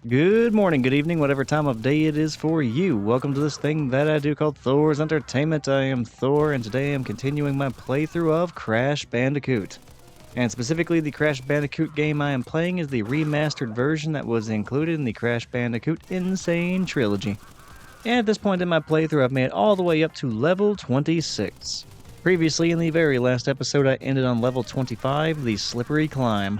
Good morning, good evening, whatever time of day it is for you. Welcome to this thing that I do called Thor's Entertainment. I am Thor, and today I'm continuing my playthrough of Crash Bandicoot. And specifically, the Crash Bandicoot game I am playing is the remastered version that was included in the Crash Bandicoot Insane Trilogy. And at this point in my playthrough, I've made it all the way up to level 26. Previously, in the very last episode, I ended on level 25, the Slippery Climb.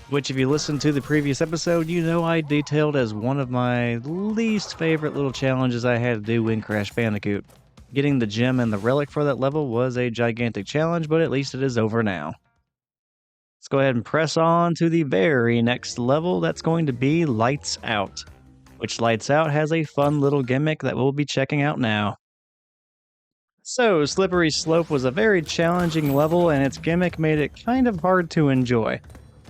Which, if you listened to the previous episode, you know I detailed as one of my least favorite little challenges I had to do in Crash Bandicoot. Getting the gem and the relic for that level was a gigantic challenge, but at least it is over now. Let's go ahead and press on to the very next level. That's going to be Lights Out, which Lights Out has a fun little gimmick that we'll be checking out now. So, Slippery Slope was a very challenging level, and its gimmick made it kind of hard to enjoy.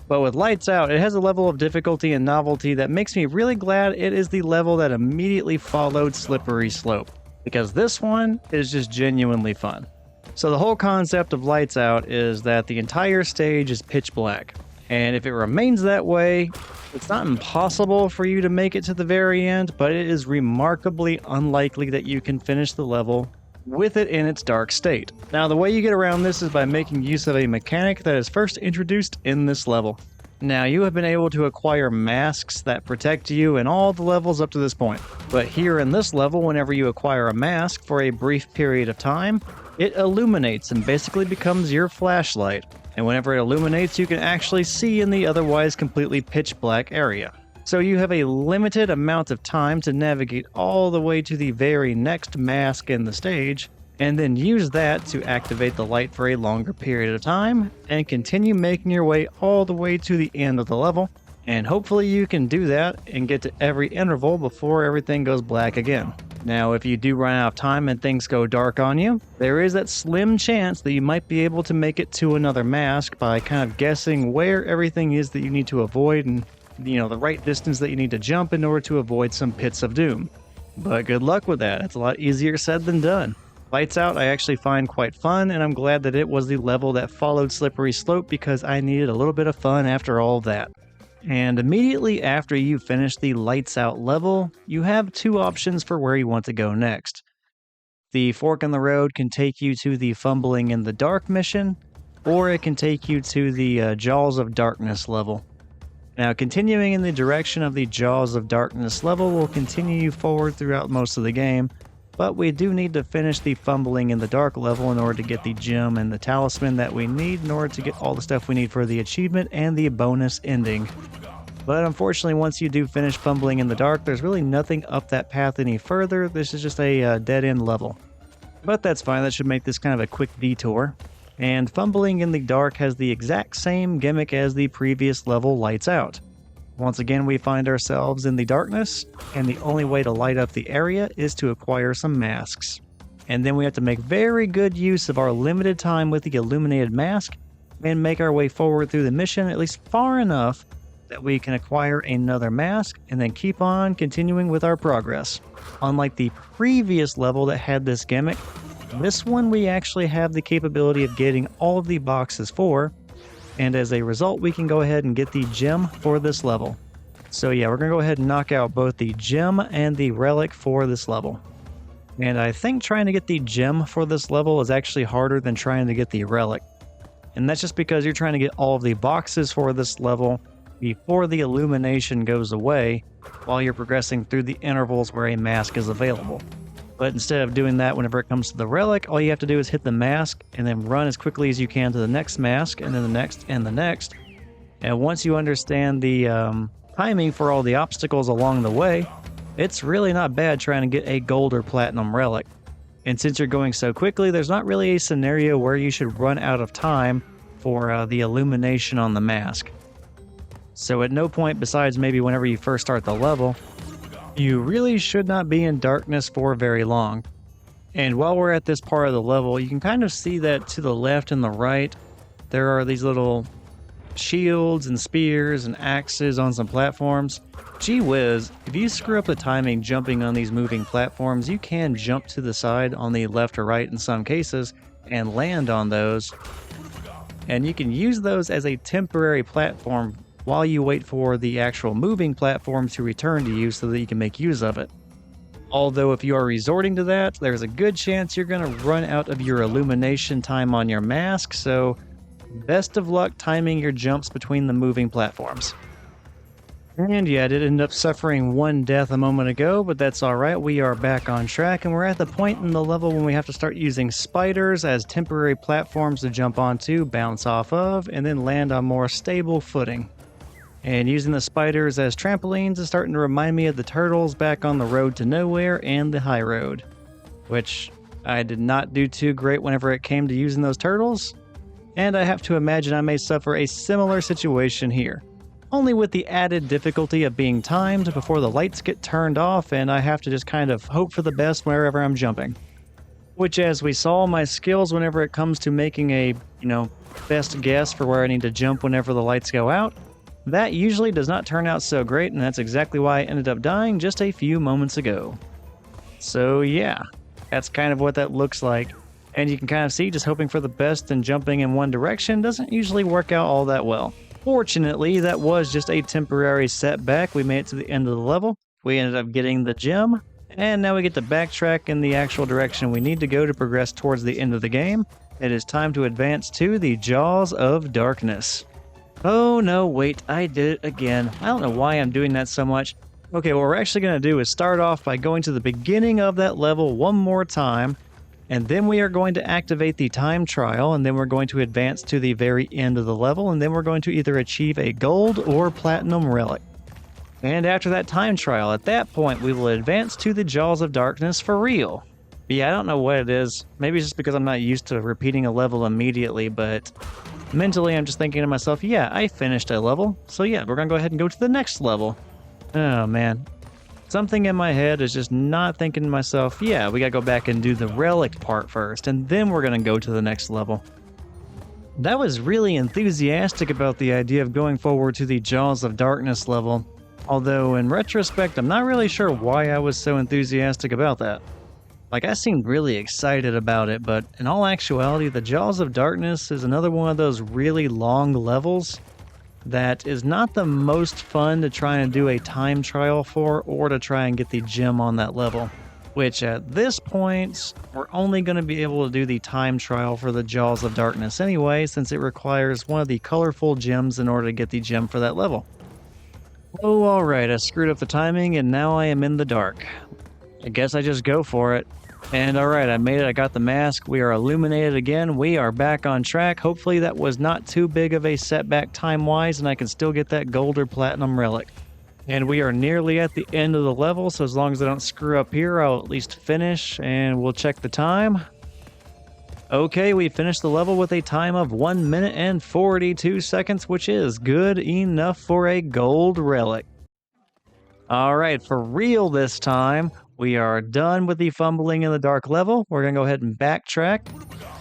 But with Lights Out, it has a level of difficulty and novelty that makes me really glad it is the level that immediately followed Slippery Slope, because this one is just genuinely fun. So the whole concept of Lights Out is that the entire stage is pitch black, and if it remains that way, it's not impossible for you to make it to the very end, but it is remarkably unlikely that you can finish the level with it in its dark state. Now, the way you get around this is by making use of a mechanic that is first introduced in this level. Now, you have been able to acquire masks that protect you in all the levels up to this point. But here in this level, whenever you acquire a mask for a brief period of time, it illuminates and basically becomes your flashlight. And whenever it illuminates, you can actually see in the otherwise completely pitch black area. So you have a limited amount of time to navigate all the way to the very next mask in the stage, and then use that to activate the light for a longer period of time, and continue making your way all the way to the end of the level, and hopefully you can do that and get to every interval before everything goes black again. Now, if you do run out of time and things go dark on you, there is that slim chance that you might be able to make it to another mask by kind of guessing where everything is that you need to avoid and the right distance that you need to jump in order to avoid some pits of doom. But good luck with that. It's a lot easier said than done. Lights Out I actually find quite fun, and I'm glad that it was the level that followed Slippery Slope because I needed a little bit of fun after all of that. And immediately after you finish the Lights Out level, you have two options for where you want to go next. The fork in the road can take you to the Fumbling in the Dark mission, or it can take you to the Jaws of Darkness level. Now, continuing in the direction of the Jaws of Darkness level will continue you forward throughout most of the game, but we do need to finish the Fumbling in the Dark level in order to get the gem and the talisman that we need in order to get all the stuff we need for the achievement and the bonus ending. But unfortunately, once you do finish Fumbling in the Dark, there's really nothing up that path any further. This is just a dead-end level. But that's fine, that should make this kind of a quick detour. And Fumbling in the Dark has the exact same gimmick as the previous level, Lights Out. Once again, we find ourselves in the darkness, and the only way to light up the area is to acquire some masks. And then we have to make very good use of our limited time with the illuminated mask, and make our way forward through the mission at least far enough that we can acquire another mask, and then keep on continuing with our progress. Unlike the previous level that had this gimmick, this one we actually have the capability of getting all of the boxes for, and as a result we can go ahead and get the gem for this level. So yeah, we're going to go ahead and knock out both the gem and the relic for this level. And I think trying to get the gem for this level is actually harder than trying to get the relic. And that's just because you're trying to get all of the boxes for this level before the illumination goes away while you're progressing through the intervals where a mask is available. But instead of doing that whenever it comes to the relic, all you have to do is hit the mask and then run as quickly as you can to the next mask, and then the next and the next. And once you understand the timing for all the obstacles along the way, it's really not bad trying to get a gold or platinum relic. And since you're going so quickly, there's not really a scenario where you should run out of time for the illumination on the mask. So at no point besides maybe whenever you first start the level, you really should not be in darkness for very long. And while we're at this part of the level, you can kind of see that to the left and the right, there are these little shields and spears and axes on some platforms. Gee whiz, if you screw up the timing jumping on these moving platforms, you can jump to the side on the left or right in some cases and land on those. And you can use those as a temporary platform while you wait for the actual moving platform to return to you so that you can make use of it. Although if you are resorting to that, there's a good chance you're going to run out of your illumination time on your mask, so best of luck timing your jumps between the moving platforms. And yeah, I did end up suffering one death a moment ago, but that's alright, we are back on track, and we're at the point in the level when we have to start using spiders as temporary platforms to jump onto, bounce off of, and then land on more stable footing. And using the spiders as trampolines is starting to remind me of the turtles back on the road to nowhere and the high road, which I did not do too great whenever it came to using those turtles, and I have to imagine I may suffer a similar situation here. Only with the added difficulty of being timed before the lights get turned off and I have to just kind of hope for the best wherever I'm jumping. Which, as we saw, my skills whenever it comes to making a, best guess for where I need to jump whenever the lights go out, that usually does not turn out so great, and that's exactly why I ended up dying just a few moments ago. So yeah, that's kind of what that looks like. And you can kind of see just hoping for the best and jumping in one direction doesn't usually work out all that well. Fortunately, that was just a temporary setback. We made it to the end of the level. We ended up getting the gem, and now we get to backtrack in the actual direction we need to go to progress towards the end of the game. It is time to advance to the Jaws of Darkness. Oh no, wait, I did it again. I don't know why I'm doing that so much. Okay, what we're actually going to do is start off by going to the beginning of that level one more time, and then we are going to activate the time trial, and then we're going to advance to the very end of the level, and then we're going to either achieve a gold or platinum relic. And after that time trial, at that point, we will advance to the Jaws of Darkness for real. But yeah, I don't know what it is. Maybe it's just because I'm not used to repeating a level immediately, but mentally I'm just thinking to myself, yeah, I finished a level, so yeah, we're gonna go ahead and go to the next level. Oh man. Something in my head is just not thinking to myself, yeah, we gotta go back and do the relic part first, and then we're gonna go to the next level. That was really enthusiastic about the idea of going forward to the Jaws of Darkness level, although in retrospect, I'm not really sure why I was so enthusiastic about that. Like, I seemed really excited about it, but in all actuality, the Jaws of Darkness is another one of those really long levels that is not the most fun to try and do a time trial for or to try and get the gem on that level. Which at this point, we're only going to be able to do the time trial for the Jaws of Darkness anyway, since it requires one of the colorful gems in order to get the gem for that level. Oh, alright, I screwed up the timing and now I am in the dark. I guess I just go for it. And alright, I made it, I got the mask, we are illuminated again, we are back on track. Hopefully that was not too big of a setback time-wise and I can still get that gold or platinum relic. And we are nearly at the end of the level, so as long as I don't screw up here, I'll at least finish, and we'll check the time. Okay, we finished the level with a time of 1 minute and 42 seconds, which is good enough for a gold relic. Alright, for real this time, we are done with the Fumbling in the Dark level. We're going to go ahead and backtrack,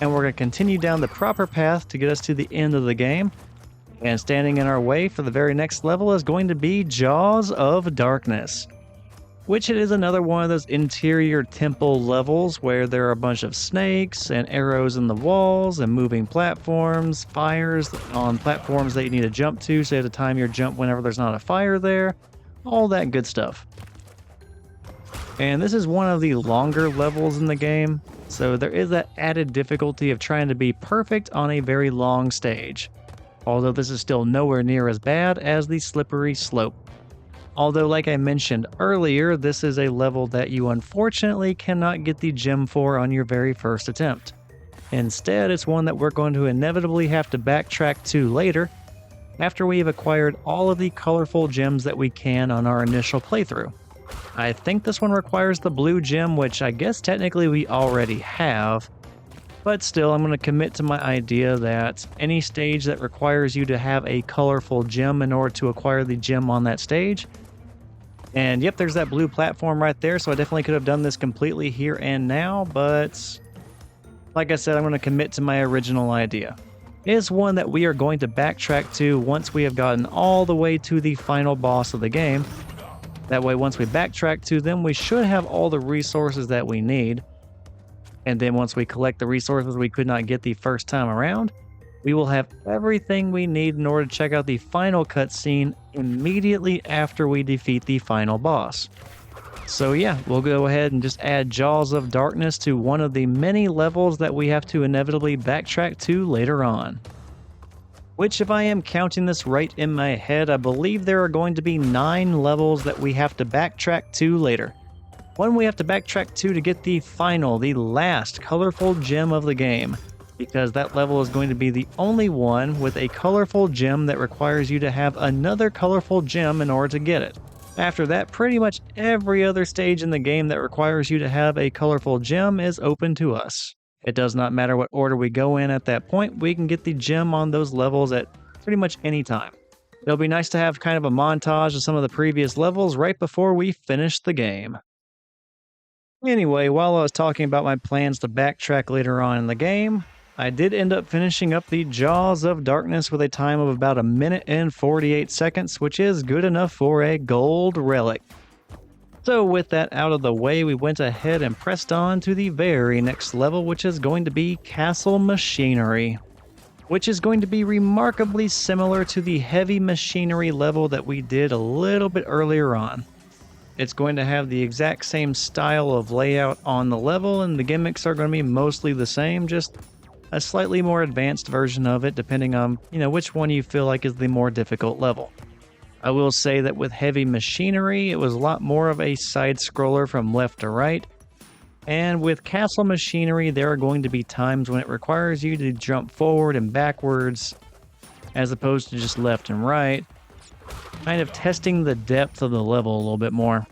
and we're going to continue down the proper path to get us to the end of the game. And standing in our way for the very next level is going to be Jaws of Darkness, which it is another one of those interior temple levels where there are a bunch of snakes and arrows in the walls and moving platforms, fires on platforms that you need to jump to, so you have to time your jump whenever there's not a fire there, all that good stuff. And this is one of the longer levels in the game, so there is that added difficulty of trying to be perfect on a very long stage. Although this is still nowhere near as bad as the slippery slope. Although, like I mentioned earlier, this is a level that you unfortunately cannot get the gem for on your very first attempt. Instead, it's one that we're going to inevitably have to backtrack to later, after we have acquired all of the colorful gems that we can on our initial playthrough. I think this one requires the blue gem, which I guess technically we already have, but still I'm going to commit to my idea that any stage that requires you to have a colorful gem in order to acquire the gem on that stage. And yep, there's that blue platform right there, so I definitely could have done this completely here and now, but like I said, I'm going to commit to my original idea. It's one that we are going to backtrack to once we have gotten all the way to the final boss of the game. That way, once we backtrack to them, we should have all the resources that we need. And then once we collect the resources we could not get the first time around, we will have everything we need in order to check out the final cutscene immediately after we defeat the final boss. So yeah, we'll go ahead and just add Jaws of Darkness to one of the many levels that we have to inevitably backtrack to later on. Which, if I am counting this right in my head, I believe there are going to be 9 levels that we have to backtrack to later. One we have to backtrack to get the final, the last colorful gem of the game, because that level is going to be the only one with a colorful gem that requires you to have another colorful gem in order to get it. After that, pretty much every other stage in the game that requires you to have a colorful gem is open to us. It does not matter what order we go in at that point, we can get the gem on those levels at pretty much any time. It'll be nice to have kind of a montage of some of the previous levels right before we finish the game. Anyway, while I was talking about my plans to backtrack later on in the game, I did end up finishing up the Jaws of Darkness with a time of about 1 minute and 48 seconds, which is good enough for a gold relic. So with that out of the way, we went ahead and pressed on to the very next level, which is going to be Castle Machinery, which is going to be remarkably similar to the Heavy Machinery level that we did a little bit earlier on. It's going to have the exact same style of layout on the level, and the gimmicks are going to be mostly the same, just a slightly more advanced version of it, depending on, which one you feel like is the more difficult level. I will say that with Heavy Machinery, it was a lot more of a side-scroller from left to right, and with Castle Machinery, there are going to be times when it requires you to jump forward and backwards, as opposed to just left and right, kind of testing the depth of the level a little bit more.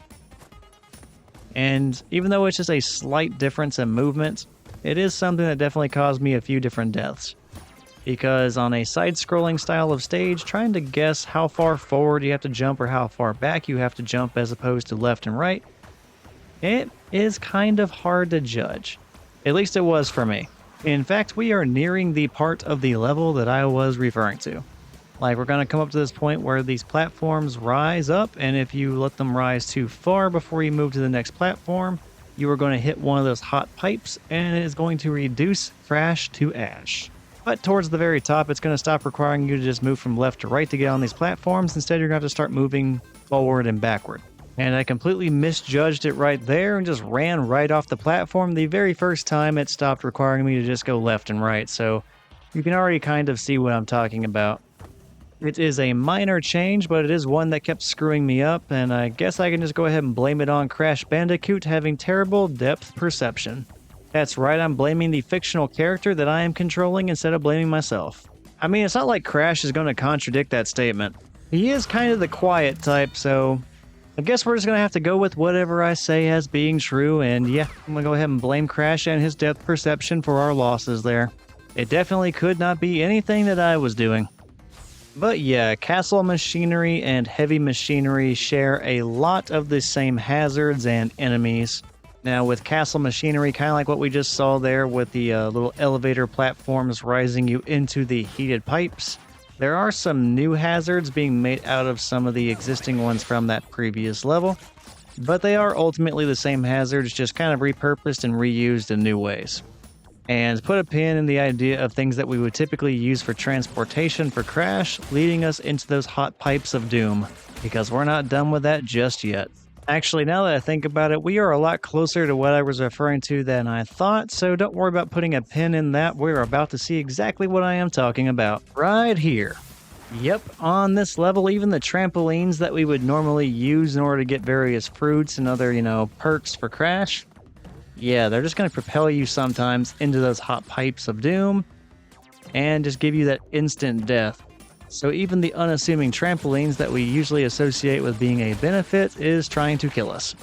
And even though it's just a slight difference in movement, it is something that definitely caused me a few different deaths. Because on a side-scrolling style of stage, trying to guess how far forward you have to jump or how far back you have to jump as opposed to left and right, it is kind of hard to judge. At least it was for me. In fact, we are nearing the part of the level that I was referring to. Like, we're going to come up to this point where these platforms rise up, and if you let them rise too far before you move to the next platform, you are going to hit one of those hot pipes, and it is going to reduce Crash to ash. But towards the very top, it's going to stop requiring you to just move from left to right to get on these platforms. Instead, you're going to have to start moving forward and backward. And I completely misjudged it right there and just ran right off the platform the very first time it stopped requiring me to just go left and right. So you can already kind of see what I'm talking about. It is a minor change, but it is one that kept screwing me up, and I guess I can just go ahead and blame it on Crash Bandicoot having terrible depth perception. That's right, I'm blaming the fictional character that I am controlling instead of blaming myself. I mean, it's not like Crash is going to contradict that statement. He is kind of the quiet type, so I guess we're just going to have to go with whatever I say as being true, and yeah, I'm going to go ahead and blame Crash and his depth perception for our losses there. It definitely could not be anything that I was doing. But yeah, Castle Machinery and Heavy Machinery share a lot of the same hazards and enemies. Now with Castle Machinery, kind of like what we just saw there with the little elevator platforms rising you into the heated pipes, there are some new hazards being made out of some of the existing ones from that previous level, but they are ultimately the same hazards, just kind of repurposed and reused in new ways. And put a pin in the idea of things that we would typically use for transportation for Crash, leading us into those hot pipes of doom, because we're not done with that just yet. Actually, now that I think about it, we are a lot closer to what I was referring to than I thought, so don't worry about putting a pin in that. We're about to see exactly what I am talking about right here. Yep, on this level, even the trampolines that we would normally use in order to get various fruits and other, perks for Crash, yeah, they're just going to propel you sometimes into those hot pipes of doom and just give you that instant death. So even the unassuming trampolines that we usually associate with being a benefit is trying to kill us.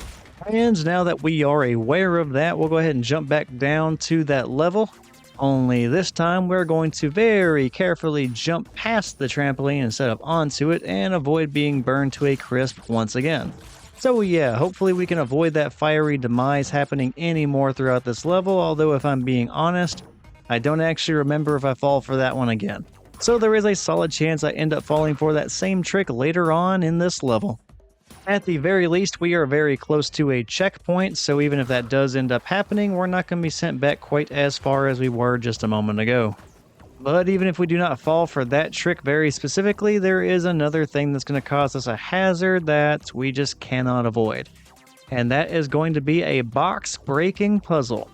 And now that we are aware of that, we'll go ahead and jump back down to that level. Only this time we're going to very carefully jump past the trampoline instead of onto it and avoid being burned to a crisp once again. So yeah, hopefully we can avoid that fiery demise happening anymore throughout this level, although if I'm being honest, I don't actually remember if I fall for that one again. So there is a solid chance I end up falling for that same trick later on in this level. At the very least, we are very close to a checkpoint, so even if that does end up happening, we're not going to be sent back quite as far as we were just a moment ago. But even if we do not fall for that trick very specifically, there is another thing that's going to cause us a hazard that we just cannot avoid. And that is going to be a box breaking puzzle.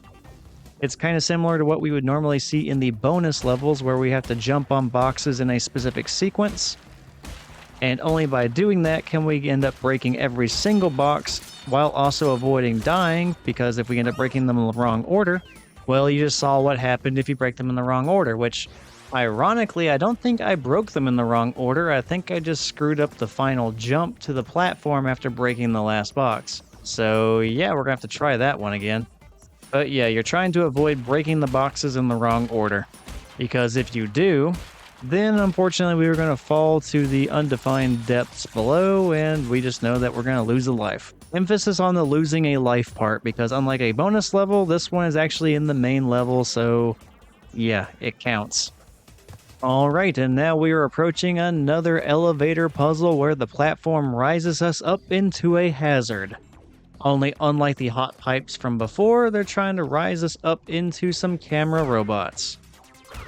It's kind of similar to what we would normally see in the bonus levels where we have to jump on boxes in a specific sequence. And only by doing that can we end up breaking every single box while also avoiding dying, because if we end up breaking them in the wrong order, well, you just saw what happened if you break them in the wrong order, which, ironically, I don't think I broke them in the wrong order. I think I just screwed up the final jump to the platform after breaking the last box. So yeah, we're gonna have to try that one again. But yeah, you're trying to avoid breaking the boxes in the wrong order, because if you do, then unfortunately we were going to fall to the undefined depths below, and we just know that we're going to lose a life. Emphasis on the losing a life part, because unlike a bonus level, this one is actually in the main level, so yeah, it counts. Alright, and now we are approaching another elevator puzzle where the platform rises us up into a hazard. Only unlike the hot pipes from before, they're trying to rise us up into some camera robots.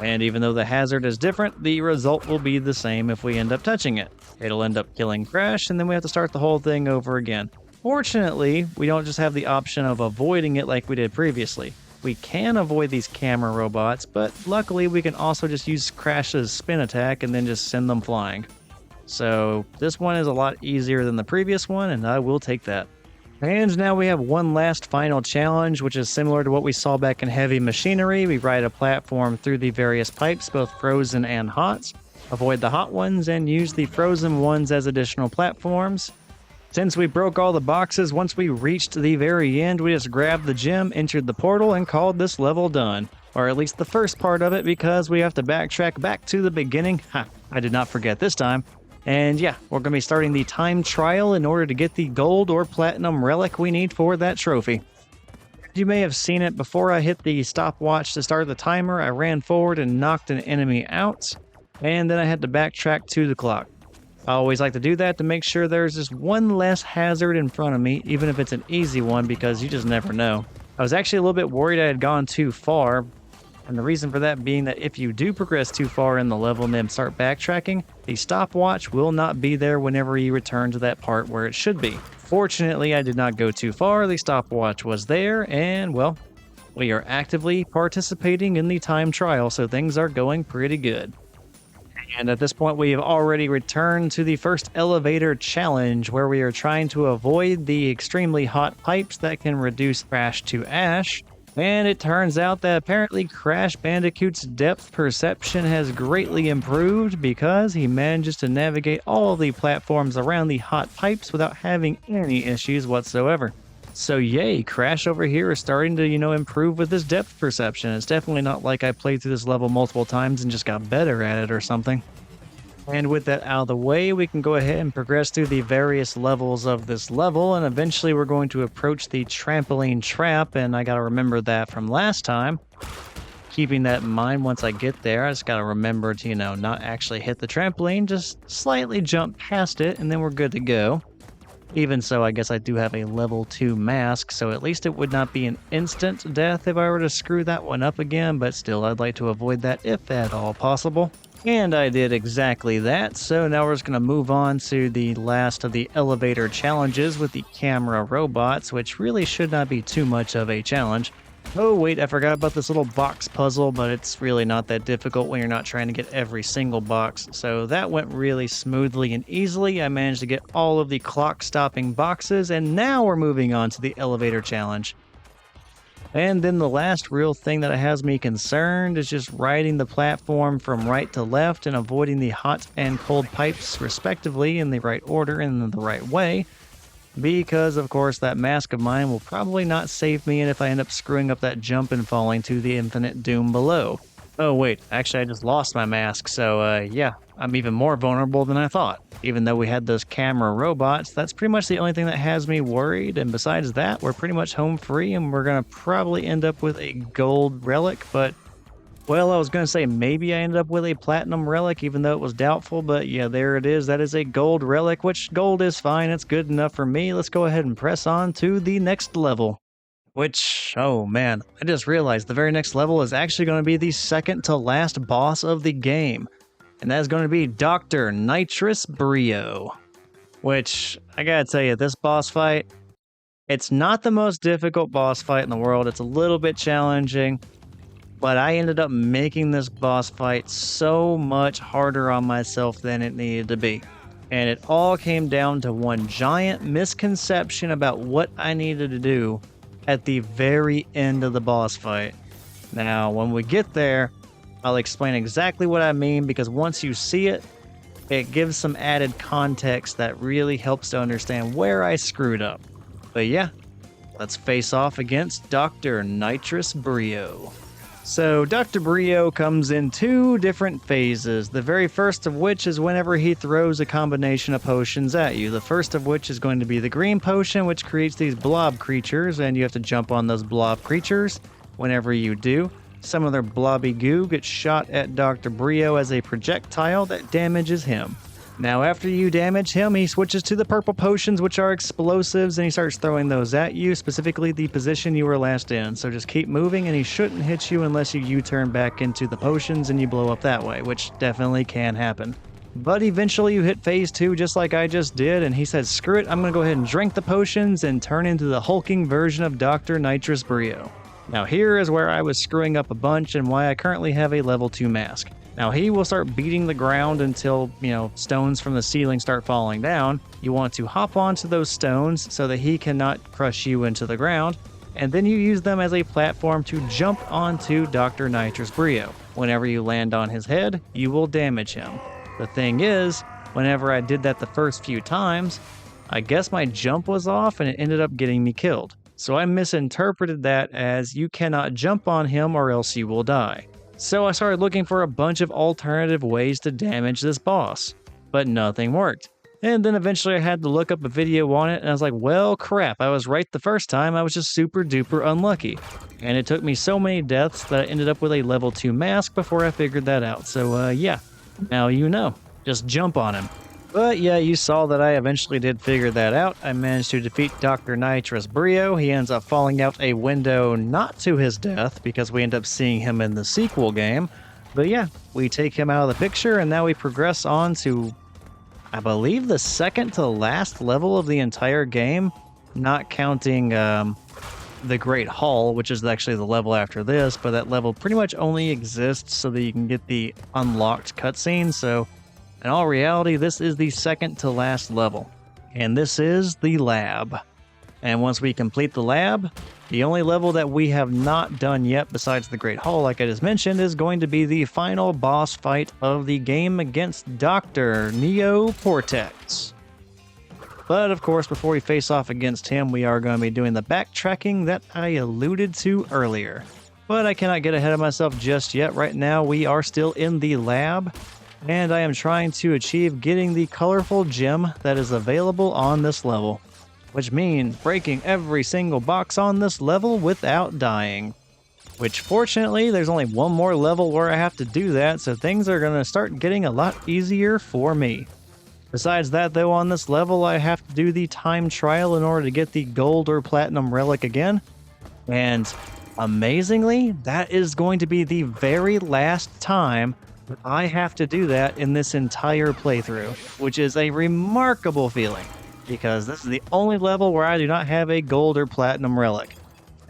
And even though the hazard is different, the result will be the same if we end up touching it. It'll end up killing Crash, and then we have to start the whole thing over again. Fortunately, we don't just have the option of avoiding it like we did previously. We can avoid these camera robots, but luckily we can also just use Crash's spin attack and then just send them flying. So this one is a lot easier than the previous one, and I will take that. And now we have one last final challenge, which is similar to what we saw back in Heavy Machinery. We ride a platform through the various pipes, both frozen and hot. Avoid the hot ones and use the frozen ones as additional platforms. Since we broke all the boxes, once we reached the very end, we just grabbed the gem, entered the portal, and called this level done. Or at least the first part of it, because we have to backtrack back to the beginning. Ha! I did not forget this time. And yeah, we're going to be starting the time trial in order to get the gold or platinum relic we need for that trophy. You may have seen it before I hit the stopwatch to start the timer. I ran forward and knocked an enemy out, and then I had to backtrack to the clock. I always like to do that to make sure there's just one less hazard in front of me, even if it's an easy one, because you just never know. I was actually a little bit worried I had gone too far, and the reason for that being that if you do progress too far in the level and then start backtracking, the stopwatch will not be there whenever you return to that part where it should be. Fortunately, I did not go too far, the stopwatch was there, and well, we are actively participating in the time trial, so things are going pretty good. And at this point, we have already returned to the first elevator challenge, where we are trying to avoid the extremely hot pipes that can reduce Crash to ash. And it turns out that apparently Crash Bandicoot's depth perception has greatly improved, because he manages to navigate all the platforms around the hot pipes without having any issues whatsoever. So yay, Crash over here is starting to, improve with his depth perception. It's definitely not like I played through this level multiple times and just got better at it or something. And with that out of the way, we can go ahead and progress through the various levels of this level, and eventually we're going to approach the trampoline trap, and I gotta remember that from last time. Keeping that in mind once I get there, I just gotta remember to, not actually hit the trampoline, just slightly jump past it, and then we're good to go. Even so, I guess I do have a level 2 mask, so at least it would not be an instant death if I were to screw that one up again, but still I'd like to avoid that if at all possible. And I did exactly that, so now we're just going to move on to the last of the elevator challenges with the camera robots, which really should not be too much of a challenge. Oh wait, I forgot about this little box puzzle, but it's really not that difficult when you're not trying to get every single box. So that went really smoothly and easily. I managed to get all of the clock-stopping boxes, and now we're moving on to the elevator challenge. And then the last real thing that has me concerned is just riding the platform from right to left and avoiding the hot and cold pipes respectively in the right order and in the right way. Because, of course, that mask of mine will probably not save me if I end up screwing up that jump and falling to the infinite doom below. Oh wait, actually I just lost my mask, so yeah, I'm even more vulnerable than I thought. Even though we had those camera robots, that's pretty much the only thing that has me worried, and besides that, we're pretty much home free, and we're gonna probably end up with a gold relic, but well, I was gonna say maybe I ended up with a platinum relic, even though it was doubtful, but yeah, there it is. That is a gold relic, which gold is fine, it's good enough for me. Let's go ahead and press on to the next level. Which, oh man, I just realized the very next level is actually going to be the second to last boss of the game. And that is going to be Dr. Nitrus Brio. Which, I gotta tell you, this boss fight, it's not the most difficult boss fight in the world. It's a little bit challenging, but I ended up making this boss fight so much harder on myself than it needed to be. And it all came down to one giant misconception about what I needed to do at the very end of the boss fight. Now, when we get there, I'll explain exactly what I mean, because once you see it, it gives some added context that really helps to understand where I screwed up. But yeah, let's face off against Dr. Nitrus Brio. So Dr. Brio comes in two different phases, the very first of which is whenever he throws a combination of potions at you. The first of which is going to be the green potion, which creates these blob creatures, and you have to jump on those blob creatures. Whenever you do, some of their blobby goo gets shot at Dr. Brio as a projectile that damages him. Now after you damage him, he switches to the purple potions, which are explosives, and he starts throwing those at you, specifically the position you were last in. So just keep moving, and he shouldn't hit you unless you U-turn back into the potions and you blow up that way, which definitely can happen. But eventually you hit phase 2 just like I just did, and he said, screw it, I'm going to go ahead and drink the potions and turn into the hulking version of Dr. Nitrus Brio. Now here is where I was screwing up a bunch and why I currently have a level 2 mask. Now he will start beating the ground until, stones from the ceiling start falling down. You want to hop onto those stones so that he cannot crush you into the ground, and then you use them as a platform to jump onto Dr. Nitrus Brio. Whenever you land on his head, you will damage him. The thing is, whenever I did that the first few times, I guess my jump was off and it ended up getting me killed. So I misinterpreted that as you cannot jump on him or else you will die. So I started looking for a bunch of alternative ways to damage this boss, but nothing worked. And then eventually I had to look up a video on it, and I was like, well, crap, I was right the first time, I was just super duper unlucky. And it took me so many deaths that I ended up with a level 2 mask before I figured that out. So yeah, now you know, just jump on him. But yeah, you saw that I eventually did figure that out. I managed to defeat Dr. Nitrus Brio. He ends up falling out a window, not to his death, because we end up seeing him in the sequel game. But yeah, we take him out of the picture, and now we progress on to, I believe, the second to last level of the entire game, not counting the Great Hall, which is actually the level after this, but that level pretty much only exists so that you can get the unlocked cutscene, so in all reality, this is the second to last level, and this is the lab. And once we complete the lab, the only level that we have not done yet besides the Great Hall, like I just mentioned, is going to be the final boss fight of the game against Dr. Neoportex. But of course, before we face off against him, we are going to be doing the backtracking that I alluded to earlier. But I cannot get ahead of myself just yet. Right now, we are still in the lab, and I am trying to achieve getting the colorful gem that is available on this level, which means breaking every single box on this level without dying. Which fortunately, there's only one more level where I have to do that, so things are going to start getting a lot easier for me. Besides that though, on this level I have to do the time trial in order to get the gold or platinum relic again, and amazingly, that is going to be the very last time I have to do that in this entire playthrough, which is a remarkable feeling, because this is the only level where I do not have a gold or platinum relic.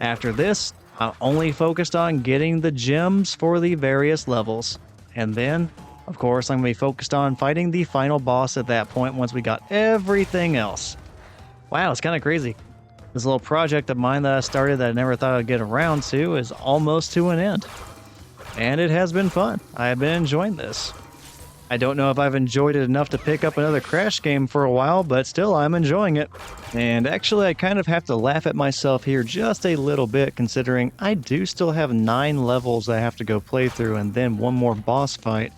After this, I'm only focused on getting the gems for the various levels, and then, of course, I'm going to be focused on fighting the final boss at that point once we got everything else. Wow, it's kind of crazy. This little project of mine that I started that I never thought I'd get around to is almost to an end. And it has been fun. I have been enjoying this. I don't know if I've enjoyed it enough to pick up another Crash game for a while, but still I'm enjoying it. And actually I kind of have to laugh at myself here just a little bit, considering I do still have 9 levels I have to go play through and then one more boss fight.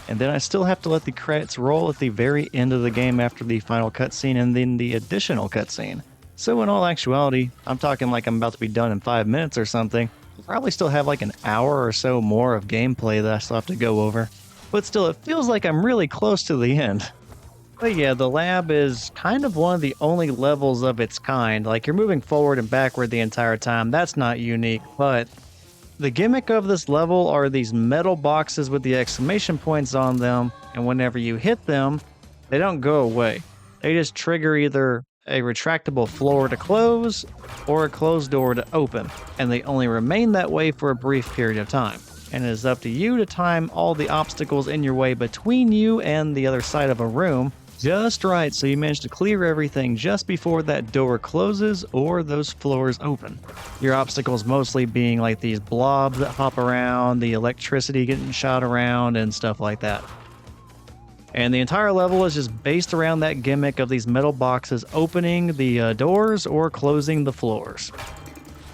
And then I still have to let the credits roll at the very end of the game after the final cutscene and then the additional cutscene. So in all actuality, I'm talking like I'm about to be done in 5 minutes or something. Probably still have like an hour or so more of gameplay that I still have to go over. But still, it feels like I'm really close to the end. But yeah, the lab is kind of one of the only levels of its kind. Like, you're moving forward and backward the entire time. That's not unique, but the gimmick of this level are these metal boxes with the exclamation points on them, and whenever you hit them, they don't go away. They just trigger either a retractable floor to close or a closed door to open, and they only remain that way for a brief period of time. And it is up to you to time all the obstacles in your way between you and the other side of a room just right so you manage to clear everything just before that door closes or those floors open. Your obstacles mostly being like these blobs that hop around, the electricity getting shot around, and stuff like that. And the entire level is just based around that gimmick of these metal boxes opening the doors or closing the floors.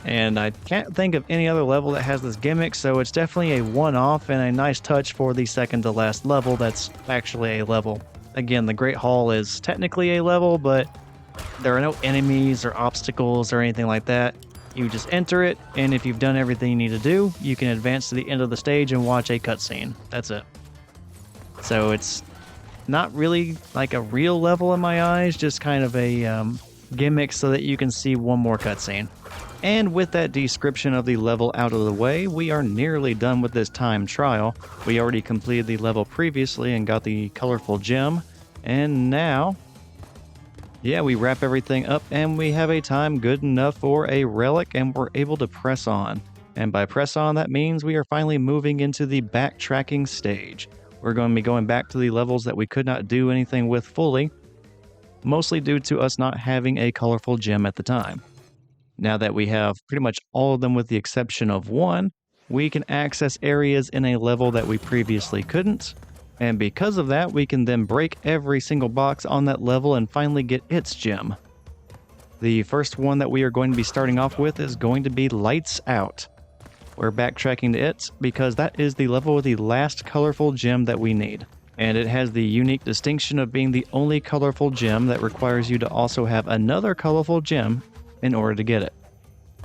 And I can't think of any other level that has this gimmick, so it's definitely a one-off and a nice touch for the second to last level that's actually a level. Again, the Great Hall is technically a level, but there are no enemies or obstacles or anything like that. You just enter it, and if you've done everything you need to do, you can advance to the end of the stage and watch a cutscene. That's it. So it's not really like a real level in my eyes, just kind of a gimmick so that you can see one more cutscene. And with that description of the level out of the way, we are nearly done with this time trial. We already completed the level previously and got the colorful gem. And now, yeah, we wrap everything up and we have a time good enough for a relic and we're able to press on. And by press on, that means we are finally moving into the backtracking stage. We're going to be going back to the levels that we could not do anything with fully, mostly due to us not having a colorful gem at the time. Now that we have pretty much all of them with the exception of one, we can access areas in a level that we previously couldn't, and because of that, we can then break every single box on that level and finally get its gem. The first one that we are going to be starting off with is going to be Lights Out. We're backtracking to it because that is the level with the last colorful gem that we need. And it has the unique distinction of being the only colorful gem that requires you to also have another colorful gem in order to get it.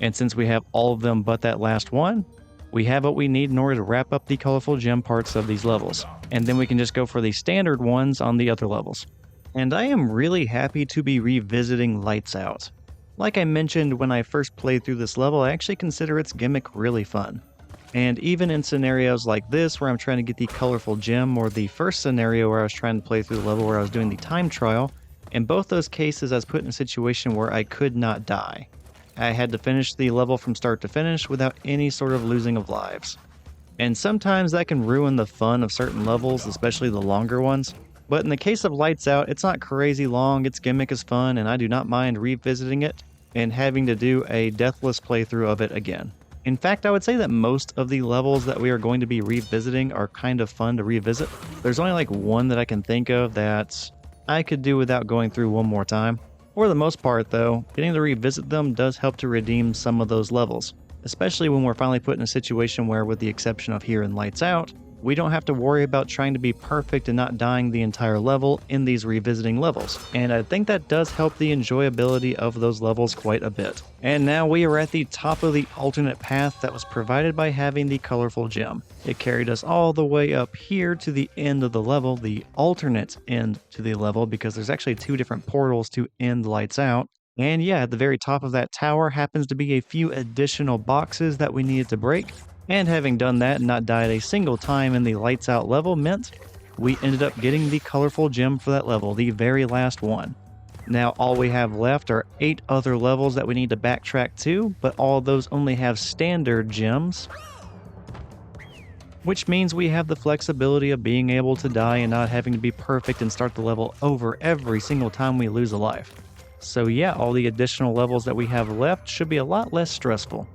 And since we have all of them but that last one, we have what we need in order to wrap up the colorful gem parts of these levels. And then we can just go for the standard ones on the other levels. And I am really happy to be revisiting Lights Out. Like I mentioned when I first played through this level, I actually consider its gimmick really fun. And even in scenarios like this where I'm trying to get the colorful gem, or the first scenario where I was trying to play through the level where I was doing the time trial, in both those cases I was put in a situation where I could not die. I had to finish the level from start to finish without any sort of losing of lives. And sometimes that can ruin the fun of certain levels, especially the longer ones. But in the case of Lights Out, it's not crazy long, its gimmick is fun, and I do not mind revisiting it and having to do a deathless playthrough of it again. In fact, I would say that most of the levels that we are going to be revisiting are kind of fun to revisit. There's only like one that I can think of that I could do without going through one more time. For the most part though, getting to revisit them does help to redeem some of those levels, especially when we're finally put in a situation where, with the exception of here in Lights Out, we don't have to worry about trying to be perfect and not dying the entire level in these revisiting levels. And I think that does help the enjoyability of those levels quite a bit. And now we are at the top of the alternate path that was provided by having the colorful gem. It carried us all the way up here to the end of the level, the alternate end to the level, because there's actually two different portals to end Lights Out. And yeah, at the very top of that tower happens to be a few additional boxes that we needed to break. And having done that and not died a single time in the Lights Out level meant we ended up getting the colorful gem for that level, the very last one. Now all we have left are 8 other levels that we need to backtrack to, but all of those only have standard gems, which means we have the flexibility of being able to die and not having to be perfect and start the level over every single time we lose a life. So yeah, all the additional levels that we have left should be a lot less stressful.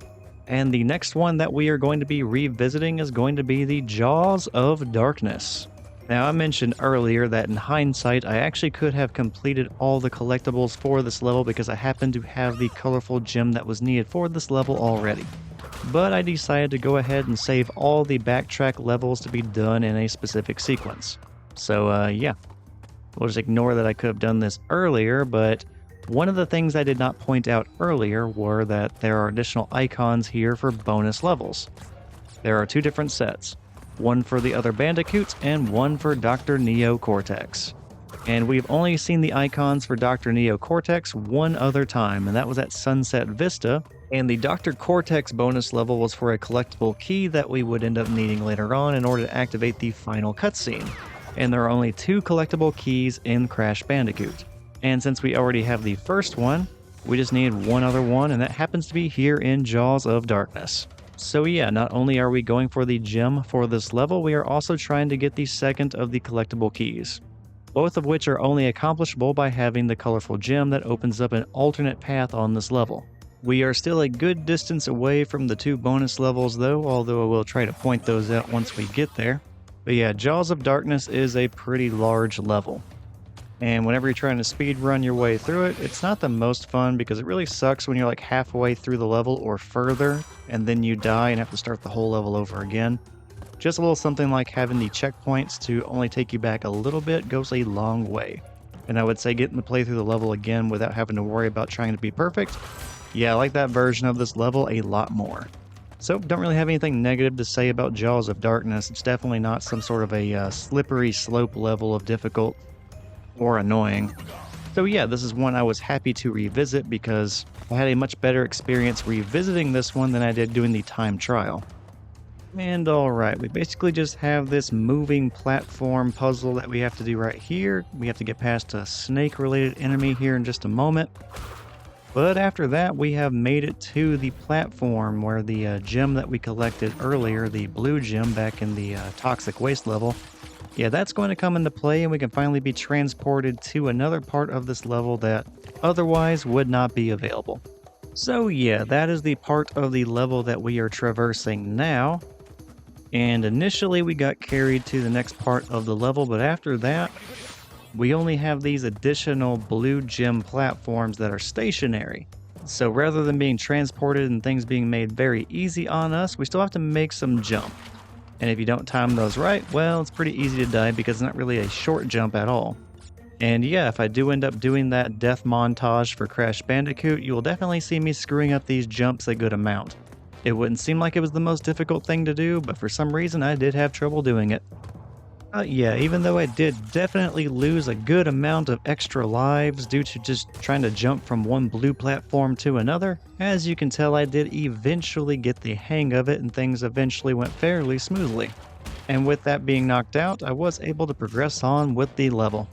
And the next one that we are going to be revisiting is going to be the Jaws of Darkness. Now, I mentioned earlier that in hindsight, I actually could have completed all the collectibles for this level because I happened to have the colorful gem that was needed for this level already. But I decided to go ahead and save all the backtrack levels to be done in a specific sequence. So, yeah, we'll just ignore that I could have done this earlier, but one of the things I did not point out earlier were that there are additional icons here for bonus levels. There are 2 different sets, one for the other Bandicoots and one for Dr. Neo Cortex. And we've only seen the icons for Dr. Neo Cortex one other time, and that was at Sunset Vista. And the Dr. Cortex bonus level was for a collectible key that we would end up needing later on in order to activate the final cutscene. And there are only 2 collectible keys in Crash Bandicoot. And since we already have the first one, we just need one other one, and that happens to be here in Jaws of Darkness. So yeah, not only are we going for the gem for this level, we are also trying to get the second of the collectible keys, both of which are only accomplishable by having the colorful gem that opens up an alternate path on this level. We are still a good distance away from the 2 bonus levels though, although I will try to point those out once we get there. But yeah, Jaws of Darkness is a pretty large level. And whenever you're trying to speed run your way through it, it's not the most fun because it really sucks when you're like halfway through the level or further, and then you die and have to start the whole level over again. Just a little something like having the checkpoints to only take you back a little bit goes a long way. And I would say getting to play through the level again without having to worry about trying to be perfect, yeah, I like that version of this level a lot more. So don't really have anything negative to say about Jaws of Darkness. It's definitely not some sort of a slippery slope level of difficult or annoying. So yeah, this is one I was happy to revisit because I had a much better experience revisiting this one than I did doing the time trial. And alright, we basically just have this moving platform puzzle that we have to do right here. We have to get past a snake-related enemy here in just a moment. But after that, we have made it to the platform where the gem that we collected earlier, the blue gem back in the toxic waste level, yeah, that's going to come into play and we can finally be transported to another part of this level that otherwise would not be available. So yeah, that is the part of the level that we are traversing now. And initially we got carried to the next part of the level, but after that, we only have these additional blue gem platforms that are stationary. So rather than being transported and things being made very easy on us, we still have to make some jump. And if you don't time those right, well, it's pretty easy to die because it's not really a short jump at all. And yeah, if I do end up doing that death montage for Crash Bandicoot, you will definitely see me screwing up these jumps a good amount. It wouldn't seem like it was the most difficult thing to do, but for some reason I did have trouble doing it. Yeah, even though I did definitely lose a good amount of extra lives due to just trying to jump from one blue platform to another, as you can tell I did eventually get the hang of it and things eventually went fairly smoothly. And with that being knocked out, I was able to progress on with the level.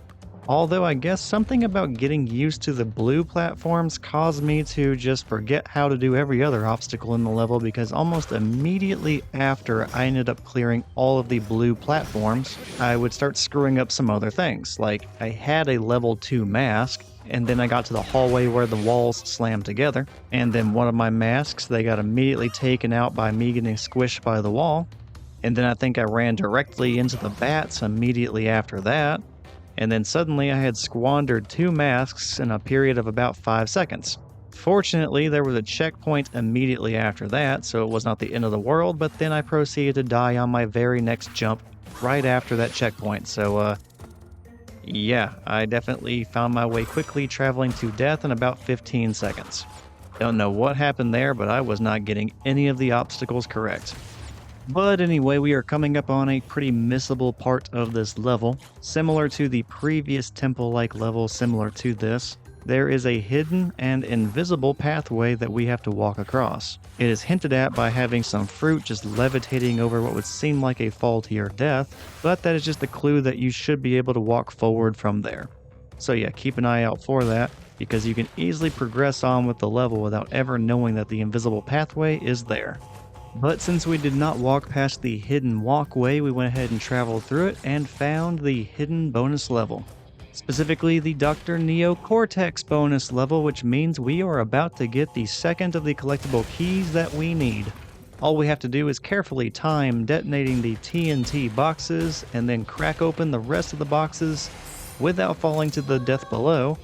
Although I guess something about getting used to the blue platforms caused me to just forget how to do every other obstacle in the level because almost immediately after I ended up clearing all of the blue platforms, I would start screwing up some other things. Like I had a level 2 mask, and then I got to the hallway where the walls slammed together, and then one of my masks, they got immediately taken out by me getting squished by the wall, and then I think I ran directly into the bats immediately after that. And then suddenly I had squandered 2 masks in a period of about 5 seconds. Fortunately, there was a checkpoint immediately after that, so it was not the end of the world, but then I proceeded to die on my very next jump right after that checkpoint. So, yeah, I definitely found my way quickly traveling to death in about 15 seconds. Don't know what happened there, but I was not getting any of the obstacles correct. But anyway, we are coming up on a pretty missable part of this level. Similar to the previous temple-like level similar to this, there is a hidden and invisible pathway that we have to walk across. It is hinted at by having some fruit just levitating over what would seem like a fall to your death, but that is just a clue that you should be able to walk forward from there. So yeah, keep an eye out for that, because you can easily progress on with the level without ever knowing that the invisible pathway is there. But since we did not walk past the hidden walkway, we went ahead and traveled through it and found the hidden bonus level. Specifically the Dr. Neo Cortex bonus level, which means we are about to get the second of the collectible keys that we need. All we have to do is carefully time detonating the TNT boxes and then crack open the rest of the boxes without falling to the death below,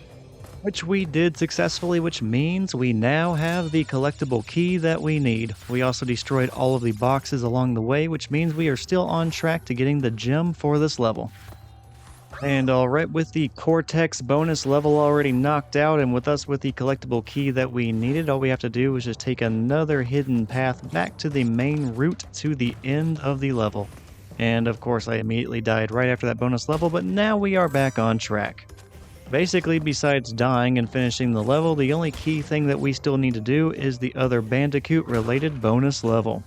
which we did successfully, which means we now have the collectible key that we need. We also destroyed all of the boxes along the way, which means we are still on track to getting the gem for this level. And alright, with the Cortex bonus level already knocked out and with us with the collectible key that we needed, all we have to do is just take another hidden path back to the main route to the end of the level. And of course I immediately died right after that bonus level, but now we are back on track. Basically, besides dying and finishing the level, the only key thing that we still need to do is the other Bandicoot related bonus level,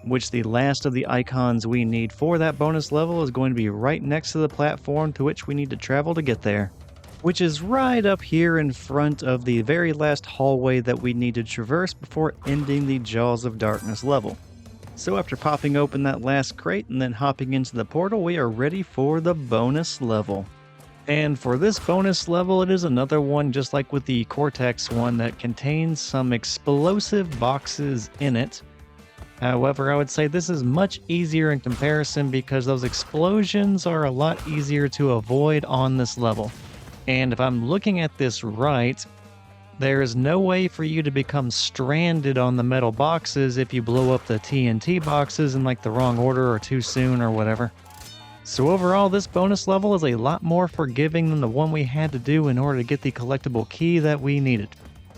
which the last of the icons we need for that bonus level is going to be right next to the platform to which we need to travel to get there, which is right up here in front of the very last hallway that we need to traverse before ending the Jaws of Darkness level. So after popping open that last crate and then hopping into the portal, we are ready for the bonus level. And for this bonus level, it is another one just like with the Cortex one that contains some explosive boxes in it. However, I would say this is much easier in comparison because those explosions are a lot easier to avoid on this level. And if I'm looking at this right, there is no way for you to become stranded on the metal boxes if you blow up the TNT boxes in like the wrong order or too soon or whatever. So overall, this bonus level is a lot more forgiving than the one we had to do in order to get the collectible key that we needed.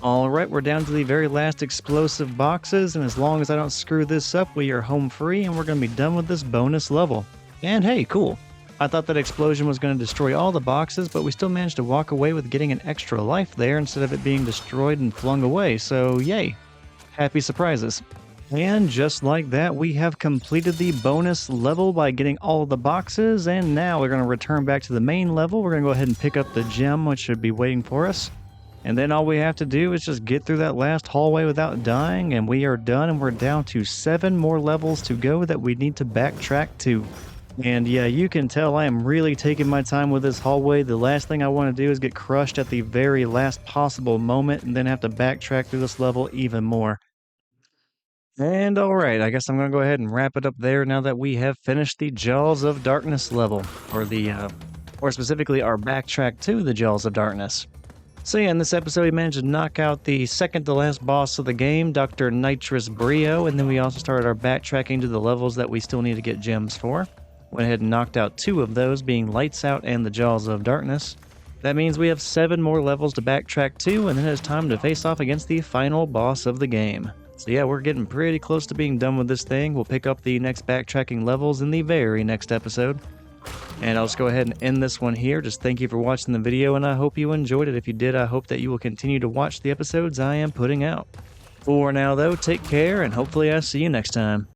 Alright, we're down to the very last explosive boxes, and as long as I don't screw this up, we are home free and we're going to be done with this bonus level. And hey, cool. I thought that explosion was going to destroy all the boxes, but we still managed to walk away with getting an extra life there instead of it being destroyed and flung away, so yay. Happy surprises. And just like that, we have completed the bonus level by getting all of the boxes, and now we're going to return back to the main level. We're going to go ahead and pick up the gem, which should be waiting for us. And then all we have to do is just get through that last hallway without dying, and we are done, and we're down to 7 more levels to go that we need to backtrack to. And yeah, you can tell I am really taking my time with this hallway. The last thing I want to do is get crushed at the very last possible moment and then have to backtrack through this level even more. And alright, I guess I'm going to go ahead and wrap it up there now that we have finished the Jaws of Darkness level, or specifically our backtrack to the Jaws of Darkness. So yeah, in this episode we managed to knock out the second to last boss of the game, Dr. Nitrus Brio, and then we also started our backtracking to the levels that we still need to get gems for. Went ahead and knocked out 2 of those, being Lights Out and the Jaws of Darkness. That means we have 7 more levels to backtrack to, and then it's time to face off against the final boss of the game. So yeah, we're getting pretty close to being done with this thing. We'll pick up the next backtracking levels in the very next episode. And I'll just go ahead and end this one here. Just thank you for watching the video, and I hope you enjoyed it. If you did, I hope that you will continue to watch the episodes I am putting out. For now though, take care, and hopefully I'll see you next time.